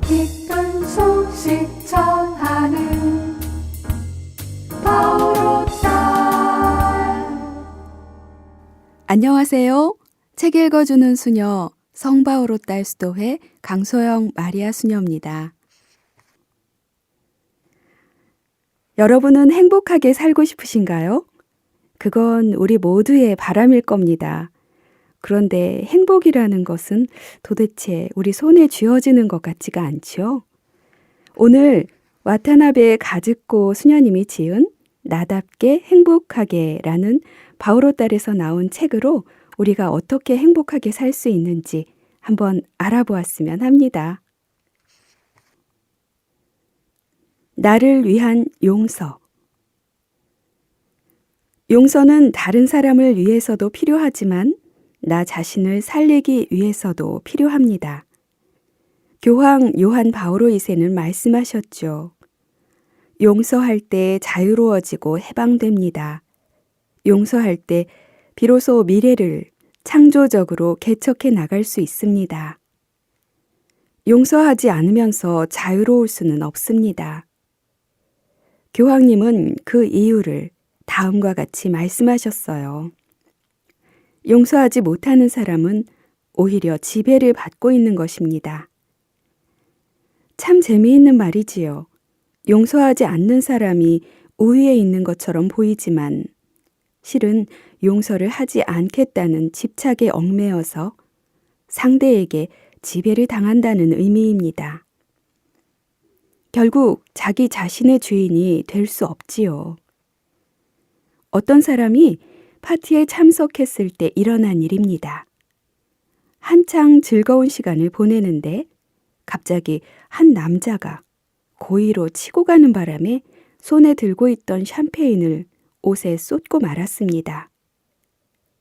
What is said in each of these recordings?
기쁜 소식 전하는 바오로 딸. 안녕하세요. 책 읽어주는 수녀 성바오로 딸 수도회 강소영 마리아 수녀입니다. 여러분은 행복하게 살고 싶으신가요? 그건 우리 모두의 바람일 겁니다. 그런데 행복이라는 것은 도대체 우리 손에 쥐어지는 것 같지가 않죠? 오늘 와타나베 가즈코 수녀님이 지은 나답게 행복하게라는 바오로 딸에서 나온 책으로 우리가 어떻게 행복하게 살 수 있는지 한번 알아보았으면 합니다. 나를 위한 용서. 용서는 다른 사람을 위해서도 필요하지만 나 자신을 살리기 위해서도 필요합니다. 교황 요한 바오로 2세는 말씀하셨죠. 용서할 때 자유로워지고 해방됩니다. 용서할 때 비로소 미래를 창조적으로 개척해 나갈 수 있습니다. 용서하지 않으면서 자유로울 수는 없습니다. 교황님은 그 이유를 다음과 같이 말씀하셨어요. 용서하지 못하는 사람은 오히려 지배를 받고 있는 것입니다. 참 재미있는 말이지요. 용서하지 않는 사람이 우위에 있는 것처럼 보이지만 실은 용서를 하지 않겠다는 집착에 얽매여서 상대에게 지배를 당한다는 의미입니다. 결국 자기 자신의 주인이 될 수 없지요. 어떤 사람이 파티에 참석했을 때 일어난 일입니다. 한창 즐거운 시간을 보내는데 갑자기 한 남자가 고의로 치고 가는 바람에 손에 들고 있던 샴페인을 옷에 쏟고 말았습니다.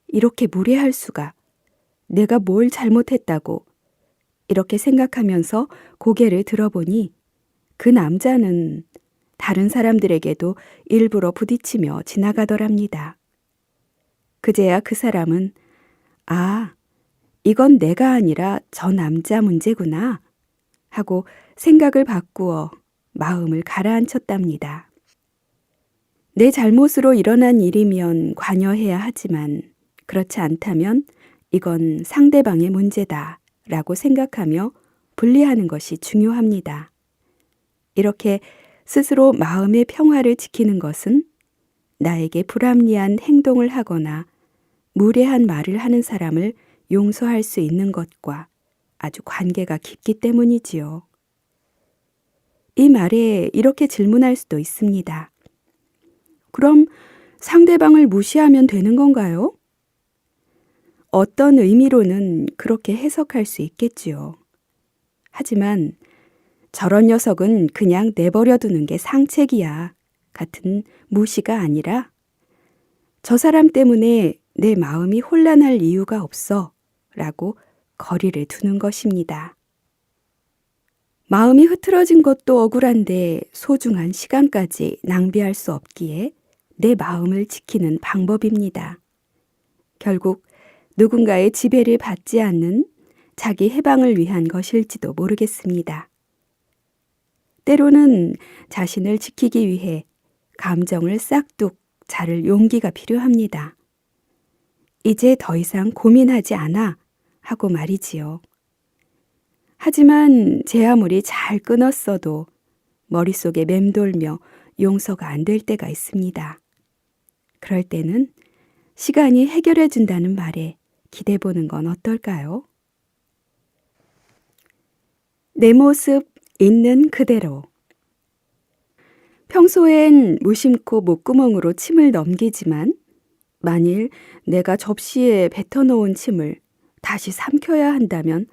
이렇게 무례할 수가. 내가 뭘 잘못했다고. 이렇게 생각하면서 고개를 들어보니 그 남자는 다른 사람들에게도 일부러 부딪히며 지나가더랍니다. 그제야 그 사람은 아, 이건 내가 아니라 저 남자 문제구나 하고 생각을 바꾸어 마음을 가라앉혔답니다. 내 잘못으로 일어난 일이면 관여해야 하지만 그렇지 않다면 이건 상대방의 문제다 라고 생각하며 분리하는 것이 중요합니다. 이렇게 스스로 마음의 평화를 지키는 것은 나에게 불합리한 행동을 하거나 무례한 말을 하는 사람을 용서할 수 있는 것과 아주 관계가 깊기 때문이지요. 이 말에 이렇게 질문할 수도 있습니다. 그럼 상대방을 무시하면 되는 건가요? 어떤 의미로는 그렇게 해석할 수 있겠지요. 하지만 저런 녀석은 그냥 내버려 두는 게 상책이야 같은 무시가 아니라 저 사람 때문에 내 마음이 혼란할 이유가 없어 라고 거리를 두는 것입니다. 마음이 흐트러진 것도 억울한데 소중한 시간까지 낭비할 수 없기에 내 마음을 지키는 방법입니다. 결국 누군가의 지배를 받지 않는 자기 해방을 위한 것일지도 모르겠습니다. 때로는 자신을 지키기 위해 감정을 싹둑 자를 용기가 필요합니다. 이제 더 이상 고민하지 않아 하고 말이지요. 하지만 제 아무리 잘 끊었어도 머릿속에 맴돌며 용서가 안 될 때가 있습니다. 그럴 때는 시간이 해결해 준다는 말에 기대보는 건 어떨까요? 내 모습 있는 그대로. 평소엔 무심코 목구멍으로 침을 넘기지만 만일 내가 접시에 뱉어놓은 침을 다시 삼켜야 한다면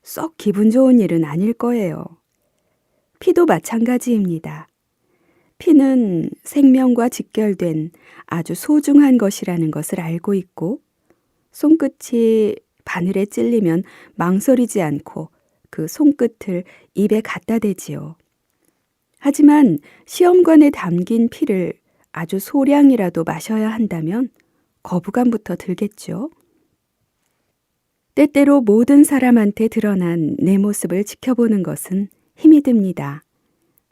썩 기분 좋은 일은 아닐 거예요. 피도 마찬가지입니다. 피는 생명과 직결된 아주 소중한 것이라는 것을 알고 있고 손끝이 바늘에 찔리면 망설이지 않고 그 손끝을 입에 갖다 대지요. 하지만 시험관에 담긴 피를 아주 소량이라도 마셔야 한다면 거부감부터 들겠죠. 때때로 모든 사람한테 드러난 내 모습을 지켜보는 것은 힘이 듭니다.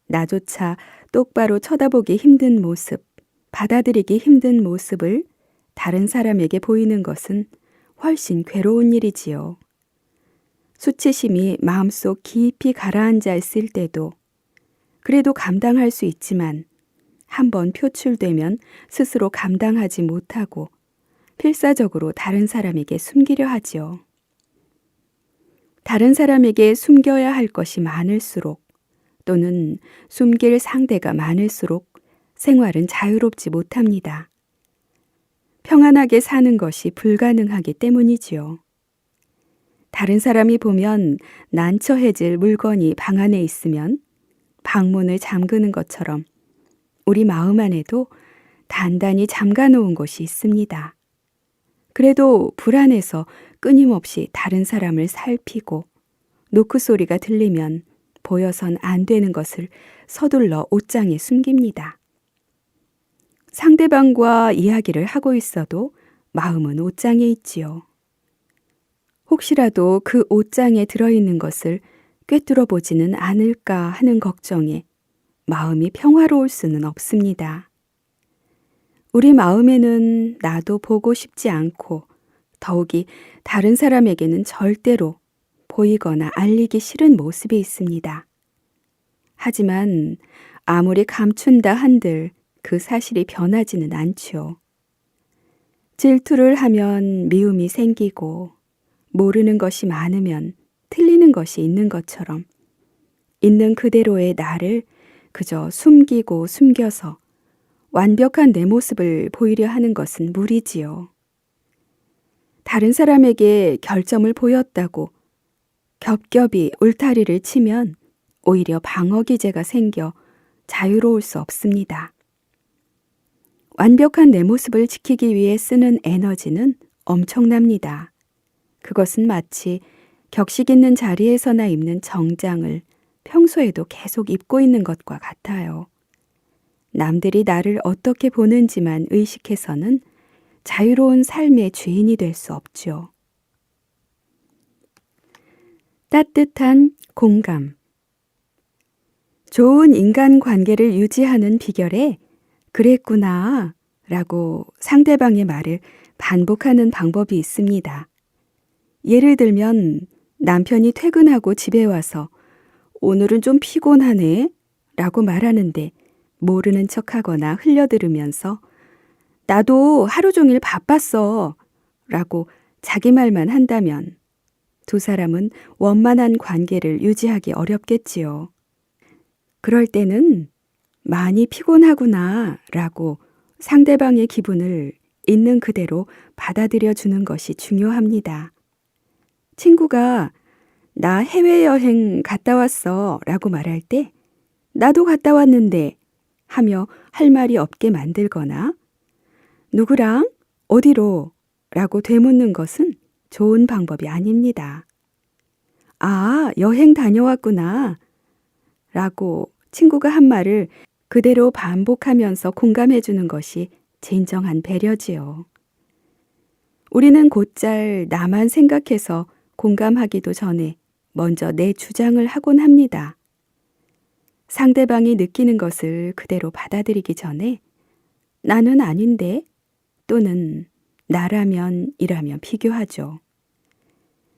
나조차 똑바로 쳐다보기 힘든 모습, 받아들이기 힘든 모습을 다른 사람에게 보이는 것은 훨씬 괴로운 일이지요. 수치심이 마음속 깊이 가라앉아 있을 때도 그래도 감당할 수 있지만 한번 표출되면 스스로 감당하지 못하고 필사적으로 다른 사람에게 숨기려 하지요. 다른 사람에게 숨겨야 할 것이 많을수록 또는 숨길 상대가 많을수록 생활은 자유롭지 못합니다. 평안하게 사는 것이 불가능하기 때문이지요. 다른 사람이 보면 난처해질 물건이 방 안에 있으면 방문을 잠그는 것처럼 우리 마음 안에도 단단히 잠가 놓은 곳이 있습니다. 그래도 불안해서 끊임없이 다른 사람을 살피고 노크 소리가 들리면 보여선 안 되는 것을 서둘러 옷장에 숨깁니다. 상대방과 이야기를 하고 있어도 마음은 옷장에 있지요. 혹시라도 그 옷장에 들어있는 것을 꿰뚫어 보지는 않을까 하는 걱정에 마음이 평화로울 수는 없습니다. 우리 마음에는 나도 보고 싶지 않고 더욱이 다른 사람에게는 절대로 보이거나 알리기 싫은 모습이 있습니다. 하지만 아무리 감춘다 한들 그 사실이 변하지는 않죠. 질투를 하면 미움이 생기고 모르는 것이 많으면 틀리는 것이 있는 것처럼 있는 그대로의 나를 그저 숨기고 숨겨서 완벽한 내 모습을 보이려 하는 것은 무리지요. 다른 사람에게 결점을 보였다고 겹겹이 울타리를 치면 오히려 방어 기제가 생겨 자유로울 수 없습니다. 완벽한 내 모습을 지키기 위해 쓰는 에너지는 엄청납니다. 그것은 마치 격식 있는 자리에서나 입는 정장을 평소에도 계속 입고 있는 것과 같아요. 남들이 나를 어떻게 보는지만 의식해서는 자유로운 삶의 주인이 될 수 없죠. 따뜻한 공감. 좋은 인간관계를 유지하는 비결에 그랬구나 라고 상대방의 말을 반복하는 방법이 있습니다. 예를 들면 남편이 퇴근하고 집에 와서 오늘은 좀 피곤하네 라고 말하는데 모르는 척하거나 흘려들으면서 나도 하루 종일 바빴어 라고 자기 말만 한다면 두 사람은 원만한 관계를 유지하기 어렵겠지요. 그럴 때는 많이 피곤하구나 라고 상대방의 기분을 있는 그대로 받아들여 주는 것이 중요합니다. 친구가 나 해외여행 갔다 왔어 라고 말할 때 나도 갔다 왔는데 하며 할 말이 없게 만들거나 누구랑 어디로 라고 되묻는 것은 좋은 방법이 아닙니다. 아, 여행 다녀왔구나 라고 친구가 한 말을 그대로 반복하면서 공감해 주는 것이 진정한 배려지요. 우리는 곧잘 나만 생각해서 공감하기도 전에 먼저 내 주장을 하곤 합니다. 상대방이 느끼는 것을 그대로 받아들이기 전에 나는 아닌데 또는 나라면 이라면 비교하죠.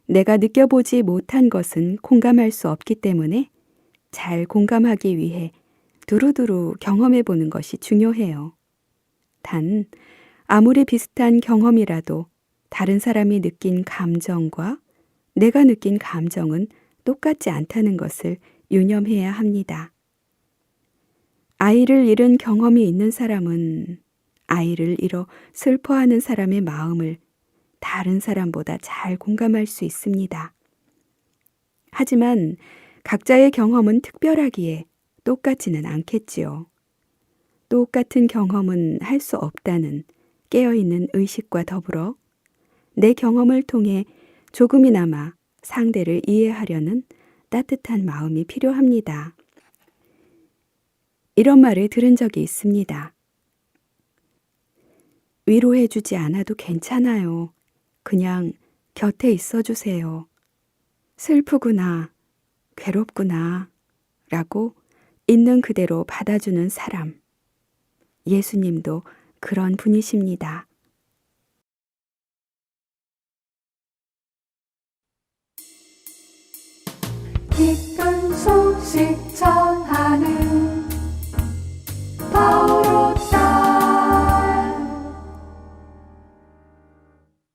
내가 느껴보지 못한 것은 공감할 수 없기 때문에 잘 공감하기 위해 두루두루 경험해 보는 것이 중요해요. 단, 아무리 비슷한 경험이라도 다른 사람이 느낀 감정과 내가 느낀 감정은 똑같지 않다는 것을 유념해야 합니다. 아이를 잃은 경험이 있는 사람은 아이를 잃어 슬퍼하는 사람의 마음을 다른 사람보다 잘 공감할 수 있습니다. 하지만 각자의 경험은 특별하기에 똑같지는 않겠지요. 똑같은 경험은 할 수 없다는 깨어있는 의식과 더불어 내 경험을 통해 조금이나마 상대를 이해하려는 따뜻한 마음이 필요합니다. 이런 말을 들은 적이 있습니다. 위로해주지 않아도 괜찮아요. 그냥 곁에 있어주세요. 슬프구나, 괴롭구나 라고 있는 그대로 받아주는 사람. 예수님도 그런 분이십니다. 기쁜 소식